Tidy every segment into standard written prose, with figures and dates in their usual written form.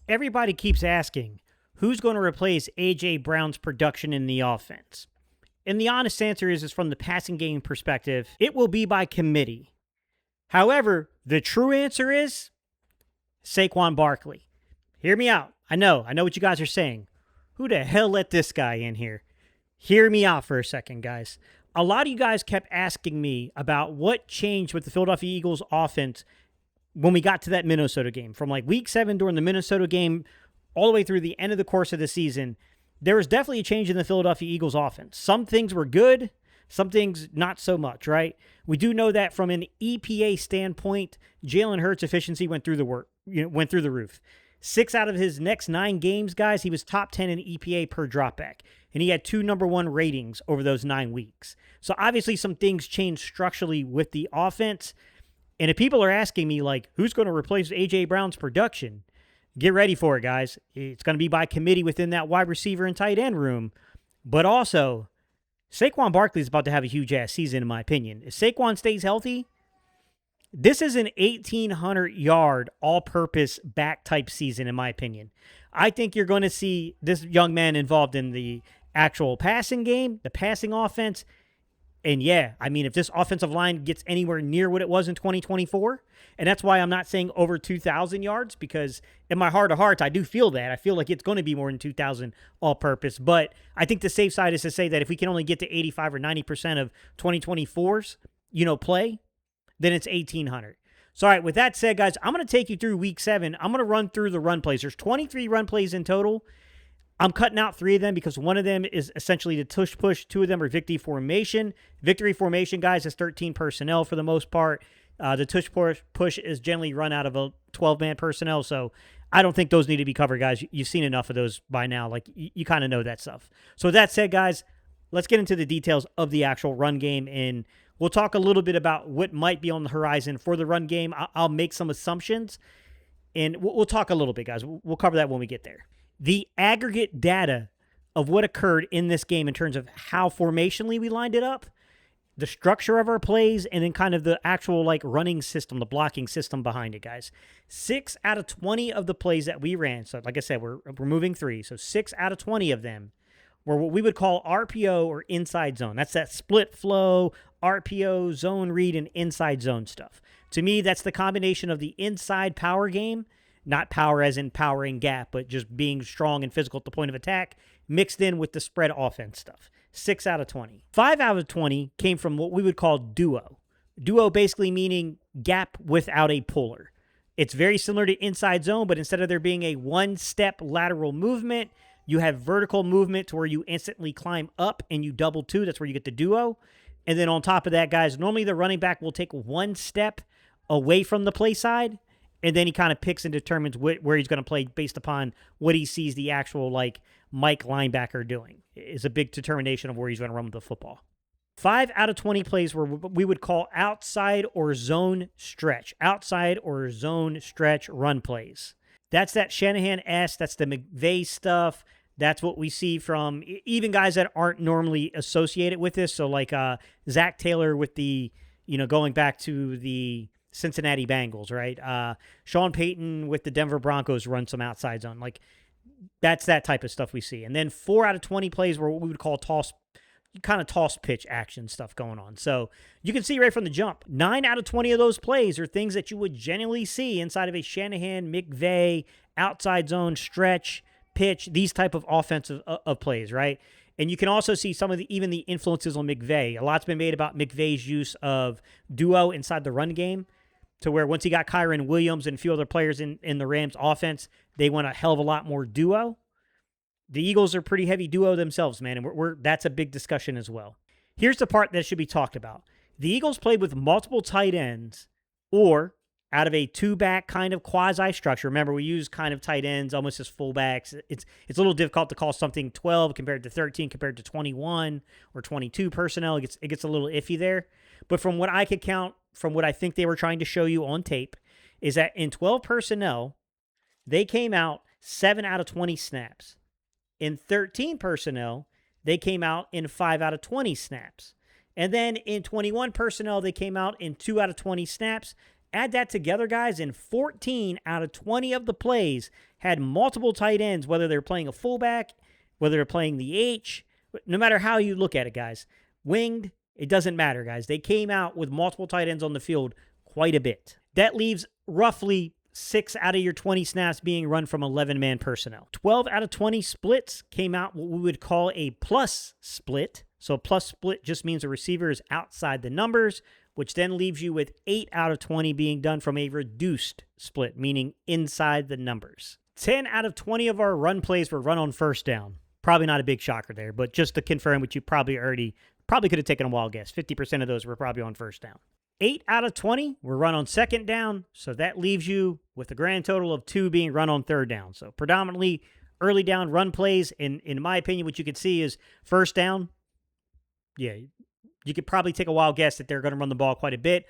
Everybody keeps asking, who's going to replace A.J. Brown's production in the offense? And the honest answer is from the passing game perspective, it will be by committee. However, the true answer is Saquon Barkley. Hear me out. I know what you guys are saying. Who the hell let this guy in here? Hear me out for a second, guys. A lot of you guys kept asking me about what changed with the Philadelphia Eagles offense when we got to that Minnesota game. From like week 7 during the Minnesota game all the way through the end of the course of the season, there was definitely a change in the Philadelphia Eagles offense. Some things were good, some things not so much, right? We do know that from an EPA standpoint, Jalen Hurts' efficiency went through the roof. 6 out of his next 9 games, guys, he was top 10 in EPA per dropback. And he had 2 number 1 ratings over those 9 weeks. So obviously some things changed structurally with the offense. And if people are asking me, like, who's going to replace A.J. Brown's production, get ready for it, guys. It's going to be by committee within that wide receiver and tight end room. But also, Saquon Barkley is about to have a huge-ass season, in my opinion. If Saquon stays healthy, this is an 1,800-yard, all-purpose back-type season, in my opinion. I think you're going to see this young man involved in the actual passing game, the passing offense. And yeah, I mean, if this offensive line gets anywhere near what it was in 2024, and that's why I'm not saying over 2,000 yards, because in my heart of hearts, I do feel that. I feel like it's going to be more than 2,000 all-purpose. But I think the safe side is to say that if we can only get to 85 or 90% of 2024's, play, then it's 1,800. So, all right, with that said, guys, I'm going to take you through week 7. I'm going to run through the run plays. There's 23 run plays in total. I'm cutting out 3 of them because one of them is essentially the tush push. 2 of them are victory formation. Victory formation, guys, is 13 personnel for the most part. The tush push is generally run out of a 12-man personnel, so I don't think those need to be covered, guys. You've seen enough of those by now. Like, you kind of know that stuff. So with that said, guys, let's get into the details of the actual run game, and we'll talk a little bit about what might be on the horizon for the run game. I'll make some assumptions, and we'll talk a little bit, guys. We'll cover that when we get there. The aggregate data of what occurred in this game in terms of how formationally we lined it up, the structure of our plays, and then kind of the actual running system, the blocking system behind it, guys. 6 out of 20 of the plays that we ran, so like I said, we're removing 3, so 6 out of 20 of them were what we would call RPO or inside zone. That's that split flow, RPO, zone read, and inside zone stuff. To me, that's the combination of the inside power game, not power as in powering gap, but just being strong and physical at the point of attack, mixed in with the spread offense stuff. 6 out of 20. 5 out of 20 came from what we would call duo. Duo basically meaning gap without a puller. It's very similar to inside zone, but instead of there being a one-step lateral movement, you have vertical movement to where you instantly climb up and you double 2. That's where you get the duo. And then on top of that, guys, normally the running back will take 1 step away from the play side, and then he kind of picks and determines where he's going to play based upon what he sees the actual, Mike linebacker doing. Is a big determination of where he's going to run with the football. 5 out of 20 plays were what we would call outside or zone stretch. Outside or zone stretch run plays. That's that Shanahan-esque. That's the McVay stuff. That's what we see from even guys that aren't normally associated with this. So Zach Taylor with the, going back to the Cincinnati Bengals, right? Sean Payton with the Denver Broncos run some outside zone. That's that type of stuff we see. And then 4 out of 20 plays were what we would call toss pitch action stuff going on. So you can see right from the jump, 9 out of 20 of those plays are things that you would generally see inside of a Shanahan, McVay, outside zone, stretch, pitch, these type of offensive of plays, right? And you can also see some of even the influences on McVay. A lot's been made about McVay's use of duo inside the run game, to where once he got Kyron Williams and a few other players in the Rams offense, they went a hell of a lot more duo. The Eagles are pretty heavy duo themselves, man, and that's a big discussion as well. Here's the part that should be talked about. The Eagles played with multiple tight ends or out of a 2-back kind of quasi structure. Remember, we use kind of tight ends almost as fullbacks. It's a little difficult to call something 12 compared to 13 compared to 21 or 22 personnel. It gets a little iffy there. But from what I could count, from what I think they were trying to show you on tape, is that in 12 personnel, they came out 7 out of 20 snaps. In 13 personnel, they came out in 5 out of 20 snaps. And then in 21 personnel, they came out in 2 out of 20 snaps. Add that together, guys, and 14 out of 20 of the plays had multiple tight ends, whether they're playing a fullback, whether they're playing the H, no matter how you look at it, guys. Winged, it doesn't matter, guys. They came out with multiple tight ends on the field quite a bit. That leaves roughly 6 out of your 20 snaps being run from 11-man personnel. 12 out of 20 splits came out what we would call a plus split. So a plus split just means a receiver is outside the numbers, which then leaves you with 8 out of 20 being done from a reduced split, meaning inside the numbers. 10 out of 20 of our run plays were run on first down. Probably not a big shocker there, but just to confirm what you probably could have taken a wild guess. 50% of those were probably on first down. 8 out of 20 were run on second down, so that leaves you with a grand total of 2 being run on third down. So predominantly early down run plays, and in my opinion, what you could see is first down. Yeah, you could probably take a wild guess that they're going to run the ball quite a bit.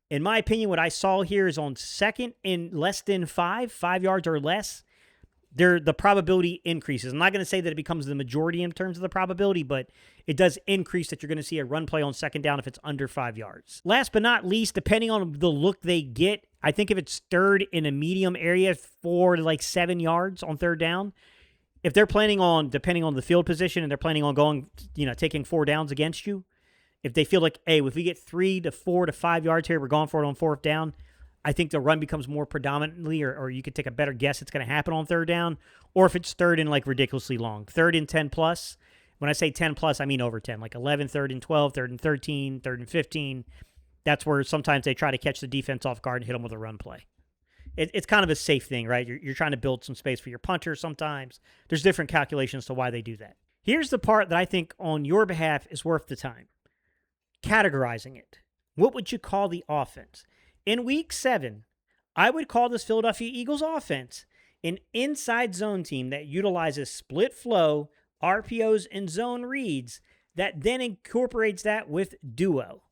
In my opinion, what I saw here is on second and less than 5 yards or less, the probability increases. I'm not going to say that it becomes the majority in terms of the probability, but it does increase that you're going to see a run play on second down if it's under 5 yards. Last but not least, depending on the look they get, I think if it's third in a medium area, 4 to like 7 yards on third down, if they're planning on, depending on the field position, and they're planning on going, taking 4 downs against you, if they feel like, hey, if we get 3 to 4 to 5 yards here, we're going for it on fourth down, I think the run becomes more predominantly, or you could take a better guess it's going to happen on third down, or if it's third and like ridiculously long. Third and 10 plus. When I say 10 plus, I mean over 10, like 11, third and 12, third and 13, third and 15. That's where sometimes they try to catch the defense off guard and hit them with a run play. It's kind of a safe thing, right? You're trying to build some space for your punter sometimes. There's different calculations to why they do that. Here's the part that I think on your behalf is worth the time. Categorizing it. What would you call the offense? In week 7, I would call this Philadelphia Eagles offense an inside zone team that utilizes split flow, RPOs, and zone reads that then incorporates that with duo.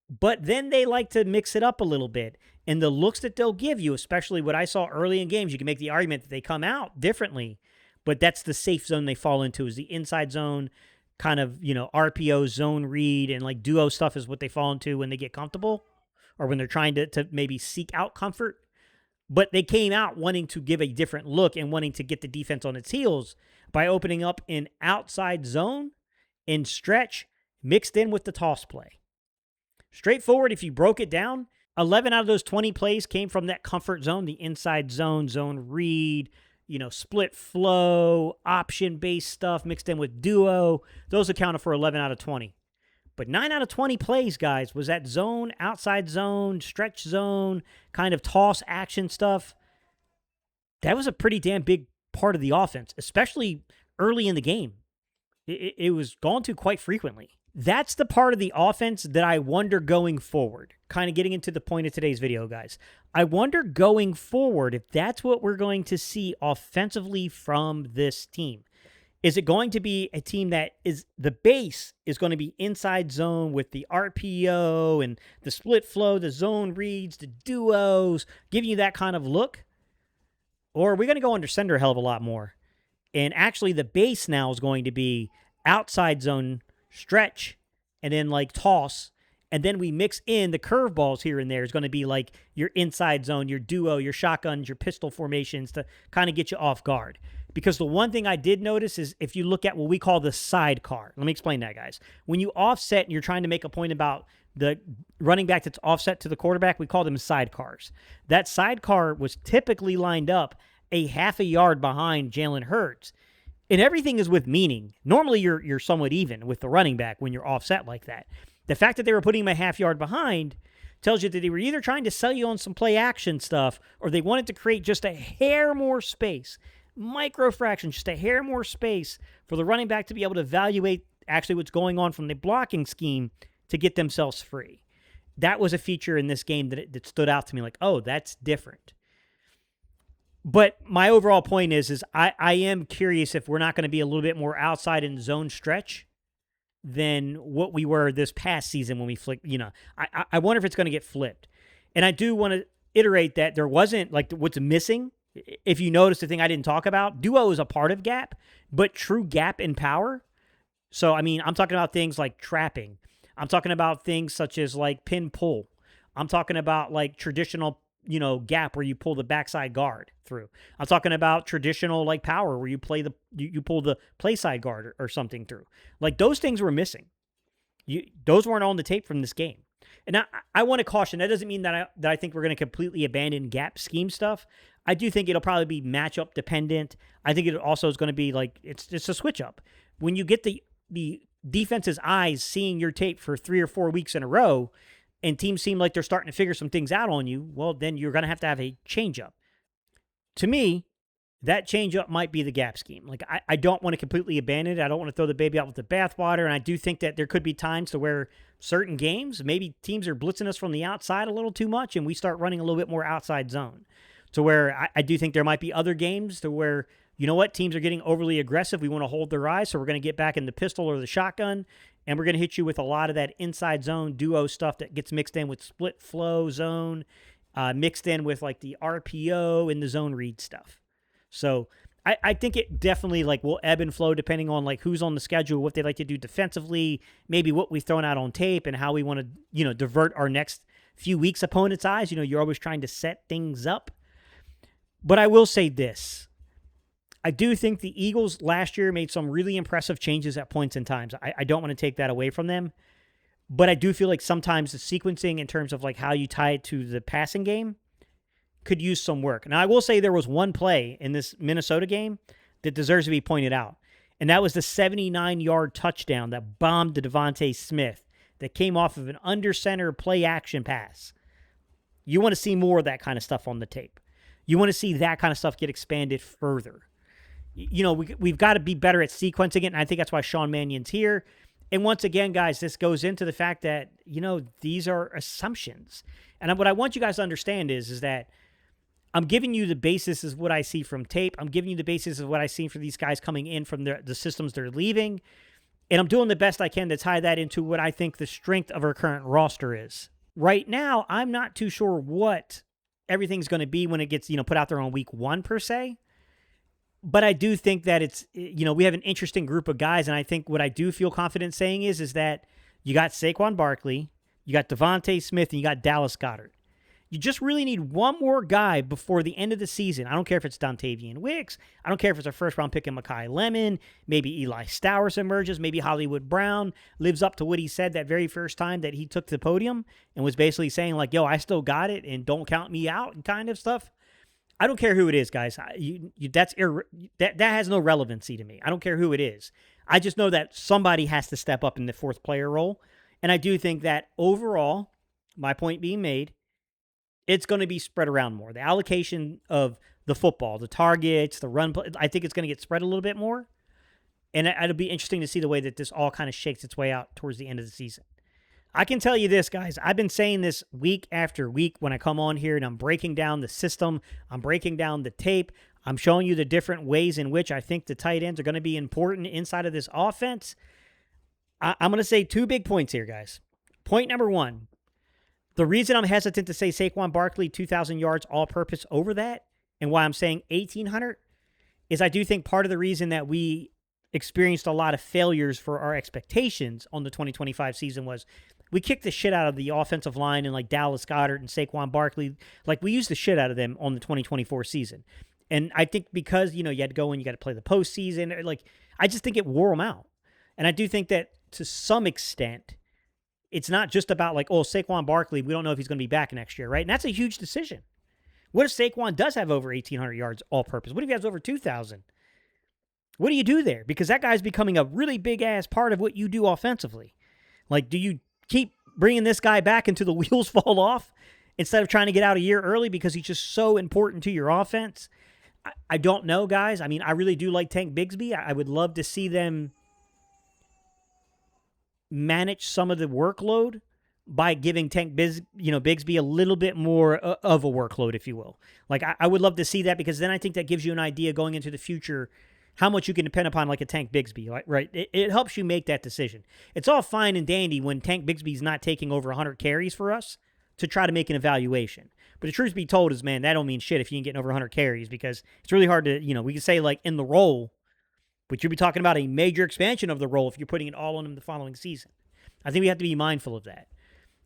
But then they like to mix it up a little bit. And the looks that they'll give you, especially what I saw early in games, you can make the argument that they come out differently. But that's the safe zone they fall into, is the inside zone, kind of, RPO, zone read, and like duo stuff is what they fall into when they get comfortable or when they're trying to maybe seek out comfort. But they came out wanting to give a different look and wanting to get the defense on its heels by opening up an outside zone and stretch mixed in with the toss play. Straightforward, if you broke it down, 11 out of those 20 plays came from that comfort zone, the inside zone, zone read, split flow, option-based stuff mixed in with duo. Those accounted for 11 out of 20. But 9 out of 20 plays, guys, was that zone, outside zone, stretch zone, kind of toss action stuff. That was a pretty damn big part of the offense, especially early in the game. It was gone to quite frequently. That's the part of the offense that I wonder going forward. Kind of getting into the point of today's video, guys. I wonder going forward if that's what we're going to see offensively from this team. Is it going to be a team that is the base is going to be inside zone with the RPO and the split flow, the zone reads, the duos, giving you that kind of look? Or are we going to go under center a hell of a lot more? And actually the base now is going to be outside zone, stretch, and then like toss, and then we mix in the curveballs here and there. Is going to be like your inside zone, your duo, your shotguns, your pistol formations to kind of get you off guard. Because the one thing I did notice is if you look at what we call the sidecar. Let me explain that, guys. When you offset and you're trying to make a point about the running back that's offset to the quarterback, we call them sidecars. That sidecar was typically lined up a half a yard behind Jalen Hurts. And everything is with meaning. Normally, you're somewhat even with the running back when you're offset like that. The fact that they were putting him a half yard behind tells you that they were either trying to sell you on some play action stuff or they wanted to create just a hair more space, micro fraction, just a hair more space for the running back to be able to evaluate actually what's going on from the blocking scheme to get themselves free. That was a feature in this game that stood out to me like, oh, that's different. But my overall point is I am curious if we're not going to be a little bit more outside in zone stretch than what we were this past season when we flicked. I wonder if it's going to get flipped. And I do want to iterate that there wasn't, like, what's missing. If you notice the thing I didn't talk about, duo is a part of gap, but true gap in power. So, I mean, I'm talking about things like trapping. I'm talking about things such as like pin pull. I'm talking about like traditional, gap where you pull the backside guard through. I'm talking about traditional like power where you you pull the play side guard or something through. Like those things were missing. Those weren't on the tape from this game. And I want to caution, that doesn't mean that I think we're going to completely abandon gap scheme stuff. I do think it'll probably be matchup dependent. I think it also is going to be like it's a switch up. When you get the defense's eyes seeing your tape for 3 or 4 weeks in a row, and teams seem like they're starting to figure some things out on you, well, then you're going to have a change up. To me, that change up might be the gap scheme. Like, I don't want to completely abandon it. I don't want to throw the baby out with the bathwater. And I do think that there could be times to where certain games, maybe teams are blitzing us from the outside a little too much, and we start running a little bit more outside zone. To where I do think there might be other games to where, you know what, teams are getting overly aggressive. We want to hold their eyes, so we're going to get back in the pistol or the shotgun, and we're going to hit you with a lot of that inside zone duo stuff that gets mixed in with split flow zone, mixed in with like the RPO and the zone read stuff. So I think it definitely like will ebb and flow depending on like who's on the schedule, what they like to do defensively, maybe what we've thrown out on tape, and how we want to, divert our next few weeks' opponent's eyes. You're always trying to set things up. But I will say this. I do think the Eagles last year made some really impressive changes at points in times. I don't want to take that away from them. But I do feel like sometimes the sequencing in terms of like how you tie it to the passing game could use some work. Now, I will say there was one play in this Minnesota game that deserves to be pointed out. And that was the 79-yard touchdown that bombed to Devontae Smith that came off of an under center play action pass. You want to see more of that kind of stuff on the tape. You want to see that kind of stuff get expanded further. We've got to be better at sequencing it, and I think that's why Sean Mannion's here. And once again, guys, this goes into the fact that, these are assumptions. And what I want you guys to understand is that I'm giving you the basis of what I see from tape. I'm giving you the basis of what I see for these guys coming in from the systems they're leaving. And I'm doing the best I can to tie that into what I think the strength of our current roster is. Right now, I'm not too sure what everything's going to be when it gets, put out there on week 1 per se. But I do think that it's, we have an interesting group of guys. And I think what I do feel confident saying is that you got Saquon Barkley, you got Devontae Smith, and you got Dallas Goedert. You just really need one more guy before the end of the season. I don't care if it's Dontavian Wicks. I don't care if it's a first-round pick in Mekhi Lemon. Maybe Eli Stowers emerges. Maybe Hollywood Brown lives up to what he said that very first time that he took the podium and was basically saying, like, yo, I still got it and don't count me out and kind of stuff. I don't care who it is, guys. That has no relevancy to me. I don't care who it is. I just know that somebody has to step up in the fourth player role. And I do think that overall, my point being made, it's going to be spread around more. The allocation of the football, the targets, the run, I think it's going to get spread a little bit more. And it'll be interesting to see the way that this all kind of shakes its way out towards the end of the season. I can tell you this, guys. I've been saying this week after week when I come on here and I'm breaking down the system. I'm breaking down the tape. I'm showing you the different ways in which I think the tight ends are going to be important inside of this offense. I'm going to say 2 big points here, guys. Point number 1. The reason I'm hesitant to say Saquon Barkley 2,000 yards all-purpose over that, and why I'm saying 1,800, is I do think part of the reason that we experienced a lot of failures for our expectations on the 2025 season was we kicked the shit out of the offensive line and like Dallas Goedert and Saquon Barkley. Like, we used the shit out of them on the 2024 season. And I think because, you had to go and you got to play the postseason, like, I just think it wore them out. And I do think that to some extent, it's not just about like, oh, Saquon Barkley, we don't know if he's going to be back next year, right? And that's a huge decision. What if Saquon does have over 1,800 yards all-purpose? What if he has over 2,000? What do you do there? Because that guy's becoming a really big-ass part of what you do offensively. Like, do you keep bringing this guy back until the wheels fall off instead of trying to get out a year early because he's just so important to your offense? I don't know, guys. I mean, I really do like Tank Bigsby. I would love to see them manage some of the workload by giving Bigsby a little bit more of a workload, if you will. Like, I would love to see that, because then I think that gives you an idea going into the future how much you can depend upon like a Tank Bigsby, right? It helps you make that decision. It's all fine and dandy when Tank Bigsby's not taking over 100 carries for us to try to make an evaluation. But the truth be told is, man, that don't mean shit if you ain't getting over 100 carries, because it's really hard to, we can say like in the role, but you'll be talking about a major expansion of the role if you're putting it all on him the following season. I think we have to be mindful of that.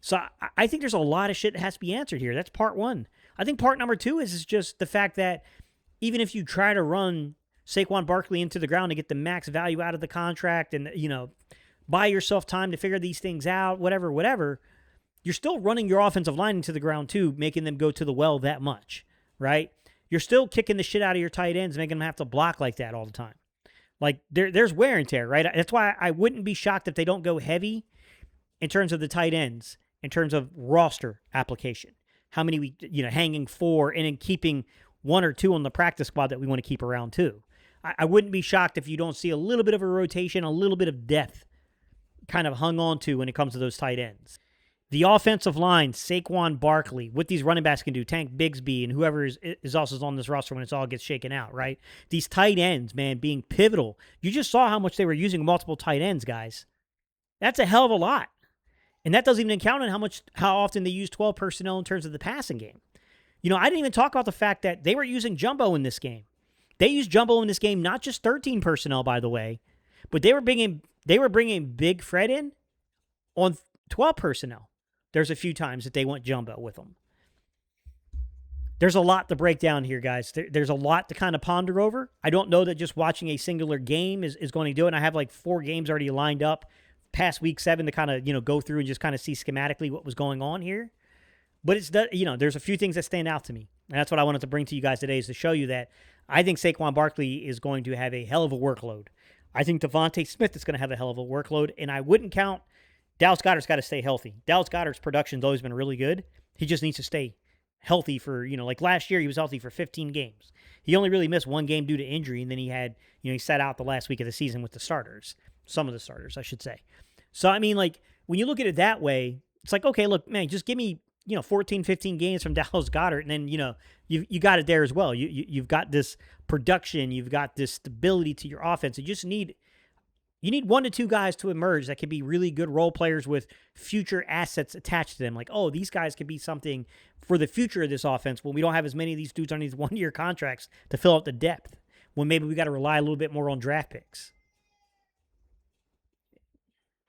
So I think there's a lot of shit that has to be answered here. That's part one. I think part number two is just the fact that even if you try to run Saquon Barkley into the ground to get the max value out of the contract and, buy yourself time to figure these things out, whatever, you're still running your offensive line into the ground too, making them go to the well that much, right? You're still kicking the shit out of your tight ends, making them have to block like that all the time. Like there's wear and tear, right? That's why I wouldn't be shocked if they don't go heavy in terms of the tight ends, in terms of roster application. How many we, hanging four and then keeping one or two on the practice squad that we want to keep around too. I wouldn't be shocked if you don't see a little bit of a rotation, a little bit of depth kind of hung on to when it comes to those tight ends. The offensive line, Saquon Barkley, what these running backs can do, Tank Bigsby, and whoever is also on this roster when it all gets shaken out, right? These tight ends, man, being pivotal. You just saw how much they were using multiple tight ends, guys. That's a hell of a lot. And that doesn't even count on how often they use 12 personnel in terms of the passing game. I didn't even talk about the fact that they were using jumbo in this game. They used jumbo in this game, not just 13 personnel, by the way, but they were bringing Big Fred in on 12 personnel. There's a few times that they went jumbo with them. There's a lot to break down here, guys. There's a lot to kind of ponder over. I don't know that just watching a singular game is going to do it. And I have like 4 games already lined up past week 7 to kind of, go through and just kind of see schematically what was going on here. But there's a few things that stand out to me. And that's what I wanted to bring to you guys today, is to show you that I think Saquon Barkley is going to have a hell of a workload. I think Devontae Smith is going to have a hell of a workload. And I wouldn't count Dallas Goedert's got to stay healthy. Dallas Goedert's production's always been really good. He just needs to stay healthy for, like last year, he was healthy for 15 games. He only really missed 1 game due to injury, and then he had, he sat out the last week of the season with the starters. Some of the starters, I should say. So, I mean, like, when you look at it that way, it's like, okay, look, man, just give me, 14, 15 games from Dallas Goedert, and then, you got it there as well. You've got this production, you've got this stability to your offense. You need 1 to 2 guys to emerge that can be really good role players with future assets attached to them. Like, oh, these guys could be something for the future of this offense when we don't have as many of these dudes on these 1-year contracts to fill out the depth, when maybe we got to rely a little bit more on draft picks.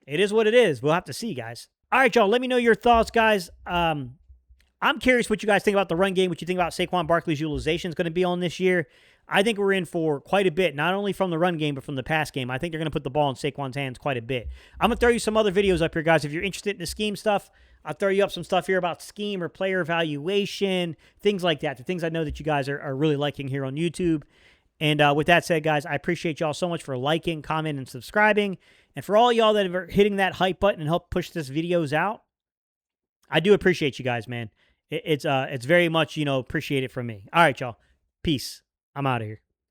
It is what it is. We'll have to see, guys. All right, y'all, let me know your thoughts, guys. I'm curious what you guys think about the run game, what you think about Saquon Barkley's utilization is going to be on this year. I think we're in for quite a bit, not only from the run game, but from the pass game. I think they're going to put the ball in Saquon's hands quite a bit. I'm going to throw you some other videos up here, guys. If you're interested in the scheme stuff, I'll throw you up some stuff here about scheme or player evaluation, things like that. The things I know that you guys are really liking here on YouTube. And with that said, guys, I appreciate y'all so much for liking, commenting, and subscribing. And for all y'all that are hitting that hype button and help push this videos out, I do appreciate you guys, man. It's very much, appreciated from me. All right, y'all. Peace. I'm out of here.